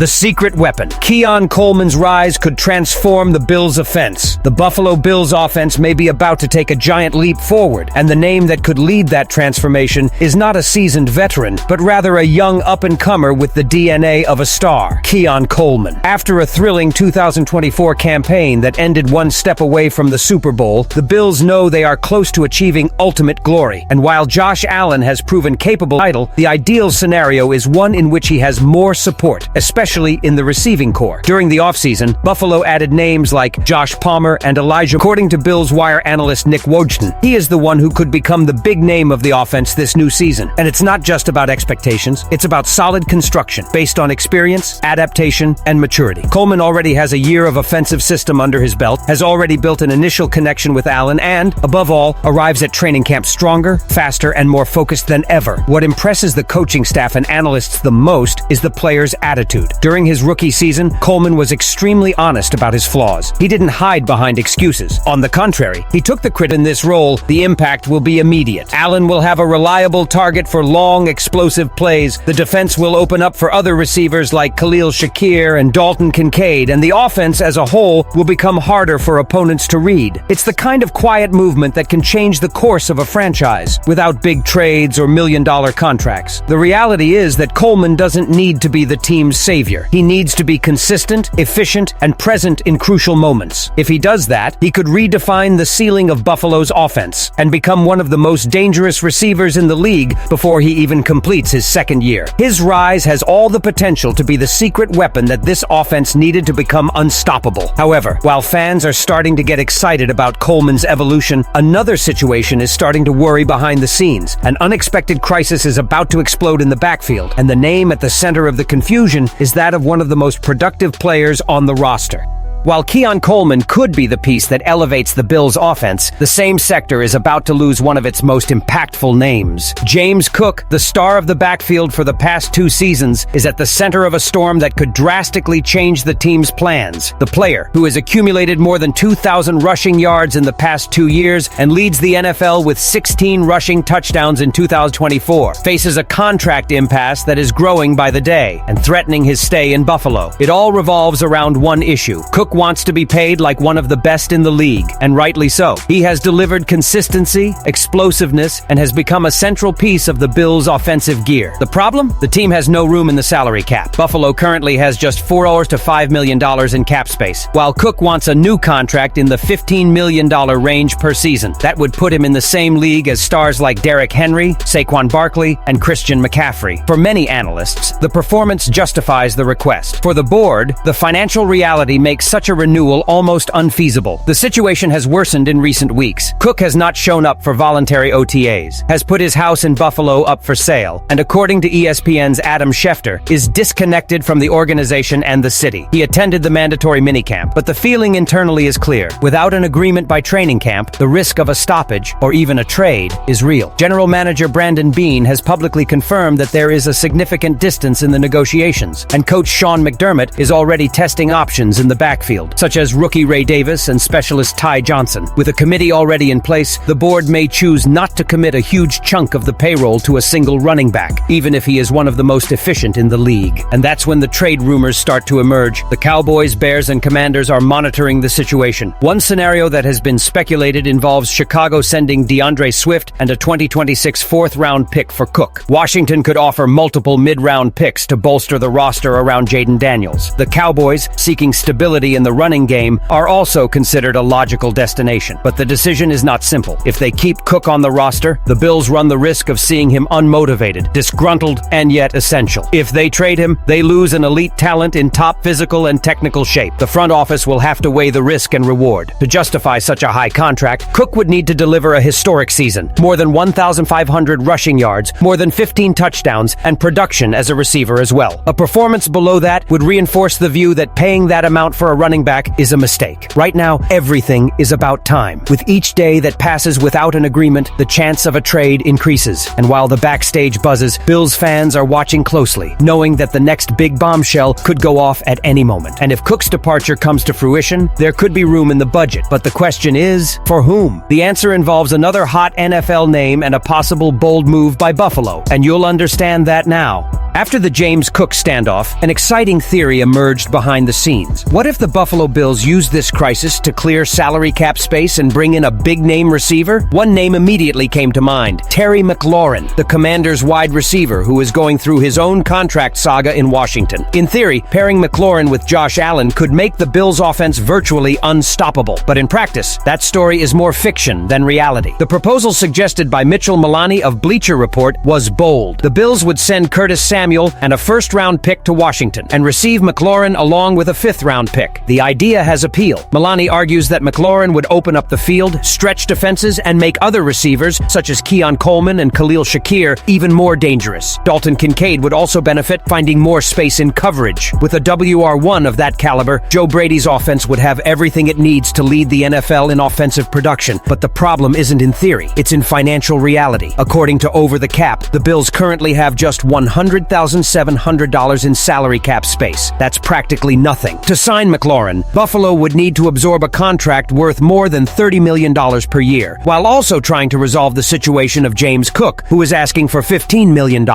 The secret weapon. Keon Coleman's rise could transform the Bills' offense. The Buffalo Bills offense may be about to take a giant leap forward, and the name that could lead that transformation is not a seasoned veteran, but rather a young up-and-comer with the DNA of a star, Keon Coleman. After a thrilling 2024 campaign that ended one step away from the Super Bowl, the Bills know they are close to achieving ultimate glory. And while Josh Allen has proven capable of the title, the ideal scenario is one in which he has more support, especially in the receiving corps. During the offseason, Buffalo added names like Josh Palmer and Elijah. According to Bills Wire analyst Nick Wojton, he is the one who could become the big name of the offense this new season. And it's not just about expectations, it's about solid construction based on experience, adaptation, and maturity. Coleman already has a year of offensive system under his belt, has already built an initial connection with Allen, and, above all, arrives at training camp stronger, faster, and more focused than ever. What impresses the coaching staff and analysts the most is the players' attitude. During his rookie season, Coleman was extremely honest about his flaws. He didn't hide behind excuses. On the contrary, he took the credit. In this role, the impact will be immediate. Allen will have a reliable target for long, explosive plays. The defense will open up for other receivers like Khalil Shakir and Dalton Kincaid, and the offense as a whole will become harder for opponents to read. It's the kind of quiet movement that can change the course of a franchise without big trades or million-dollar contracts. The reality is that Coleman doesn't need to be the team's savior. He needs to be consistent, efficient, and present in crucial moments. If he does that, he could redefine the ceiling of Buffalo's offense and become one of the most dangerous receivers in the league before he even completes his second year. His rise has all the potential to be the secret weapon that this offense needed to become unstoppable. However, while fans are starting to get excited about Coleman's evolution, another situation is starting to worry behind the scenes. An unexpected crisis is about to explode in the backfield, and the name at the center of the confusion is that of one of the most productive players on the roster. While Keon Coleman could be the piece that elevates the Bills' offense, the same sector is about to lose one of its most impactful names. James Cook, the star of the backfield for the past 2 seasons, is at the center of a storm that could drastically change the team's plans. The player, who has accumulated more than 2,000 rushing yards in the past 2 years and leads the NFL with 16 rushing touchdowns in 2024, faces a contract impasse that is growing by the day and threatening his stay in Buffalo. It all revolves around one issue. Cook wants to be paid like one of the best in the league, and rightly so. He has delivered consistency, explosiveness, and has become a central piece of the Bills' offensive gear. The problem? The team has no room in the salary cap. Buffalo currently has just $4 to $5 million in cap space, while Cook wants a new contract in the $15 million range per season. That would put him in the same league as stars like Derrick Henry, Saquon Barkley, and Christian McCaffrey. For many analysts, the performance justifies the request. For the board, the financial reality makes such a renewal almost unfeasible. The situation has worsened in recent weeks. Cook has not shown up for voluntary OTAs, has put his house in Buffalo up for sale, and according to ESPN's Adam Schefter, is disconnected from the organization and the city. He attended the mandatory minicamp, but the feeling internally is clear. Without an agreement by training camp, the risk of a stoppage, or even a trade, is real. General manager Brandon Beane has publicly confirmed that there is a significant distance in the negotiations, and coach Sean McDermott is already testing options in the backfield, such as rookie Ray Davis and specialist Ty Johnson. With a committee already in place, the board may choose not to commit a huge chunk of the payroll to a single running back, even if he is one of the most efficient in the league. And that's when the trade rumors start to emerge. The Cowboys, Bears, and Commanders are monitoring the situation. One scenario that has been speculated involves Chicago sending DeAndre Swift and a 2026 fourth-round pick for Cook. Washington could offer multiple mid-round picks to bolster the roster around Jaden Daniels. The Cowboys, seeking stability in the running game, are also considered a logical destination. But the decision is not simple. If they keep Cook on the roster, the Bills run the risk of seeing him unmotivated, disgruntled, and yet essential. If they trade him, they lose an elite talent in top physical and technical shape. The front office will have to weigh the risk and reward. To justify such a high contract, Cook would need to deliver a historic season. More than 1,500 rushing yards, more than 15 touchdowns, and production as a receiver as well. A performance below that would reinforce the view that paying that amount for a running back is a mistake. Right now, everything is about time. With each day that passes without an agreement, the chance of a trade increases. And while the backstage buzzes, Bills fans are watching closely, knowing that the next big bombshell could go off at any moment. And if Cook's departure comes to fruition, there could be room in the budget. But the question is, for whom? The answer involves another hot NFL name and a possible bold move by Buffalo. And you'll understand that now. After the James Cook standoff, an exciting theory emerged behind the scenes. What if the Buffalo Bills used this crisis to clear salary cap space and bring in a big-name receiver? One name immediately came to mind: Terry McLaurin, the Commanders' wide receiver who is going through his own contract saga in Washington. In theory, pairing McLaurin with Josh Allen could make the Bills' offense virtually unstoppable. But in practice, that story is more fiction than reality. The proposal suggested by Mitchell Milani of Bleacher Report was bold. The Bills would send Curtis Samuel and a first-round pick to Washington and receive McLaurin along with a fifth-round pick. The idea has appeal. Milani argues that McLaurin would open up the field, stretch defenses, and make other receivers, such as Keon Coleman and Khalil Shakir, even more dangerous. Dalton Kincaid would also benefit, finding more space in coverage. With a WR1 of that caliber, Joe Brady's offense would have everything it needs to lead the NFL in offensive production. But the problem isn't in theory, it's in financial reality. According to Over the Cap, the Bills currently have just $100,700 in salary cap space. That's practically nothing. To sign McLaurin, Buffalo would need to absorb a contract worth more than $30 million per year, while also trying to resolve the situation of James Cook, who is asking for $15 million.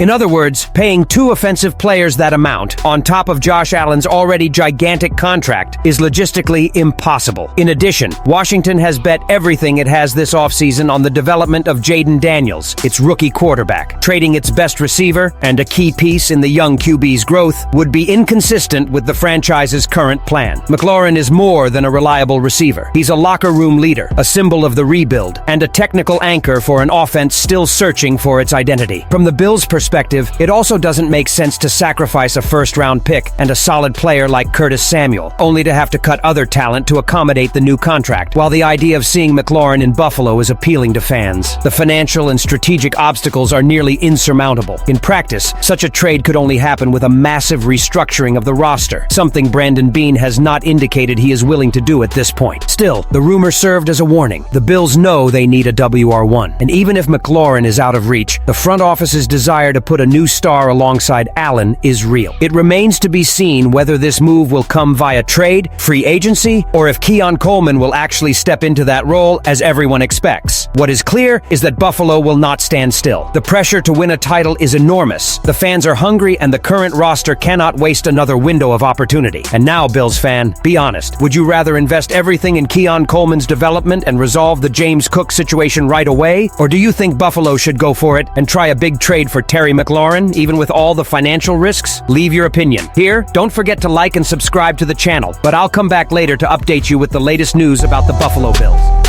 In other words, paying two offensive players that amount, on top of Josh Allen's already gigantic contract, is logistically impossible. In addition, Washington has bet everything it has this offseason on the development of Jaden Daniels, its rookie quarterback. Trading its best receiver and a key piece in the young QB's growth would be inconsistent with the franchise's current plan. McLaurin is more than a reliable receiver. He's a locker room leader, a symbol of the rebuild, and a technical anchor for an offense still searching for its identity. From the Bills' perspective, it also doesn't make sense to sacrifice a first-round pick and a solid player like Curtis Samuel, only to have to cut other talent to accommodate the new contract. While the idea of seeing McLaurin in Buffalo is appealing to fans, the financial and strategic obstacles are nearly insurmountable. In practice, such a trade could only happen with a massive restructuring of the roster, something Brandon Beane has not indicated he is willing to do at this point. Still, the rumor served as a warning. The Bills know they need a WR1, and even if McLaurin is out of reach, the front office's desire to put a new star alongside Allen is real. It remains to be seen whether this move will come via trade, free agency, or if Keon Coleman will actually step into that role as everyone expects. What is clear is that Buffalo will not stand still. The pressure to win a title is enormous. The fans are hungry, and the current roster cannot waste another window of opportunity. And now, Bills fan, be honest. Would you rather invest everything in Keon Coleman's development and resolve the James Cook situation right away? Or do you think Buffalo should go for it and try a big trade for Terry McLaurin, even with all the financial risks? Leave your opinion. Here, don't forget to like and subscribe to the channel, but I'll come back later to update you with the latest news about the Buffalo Bills.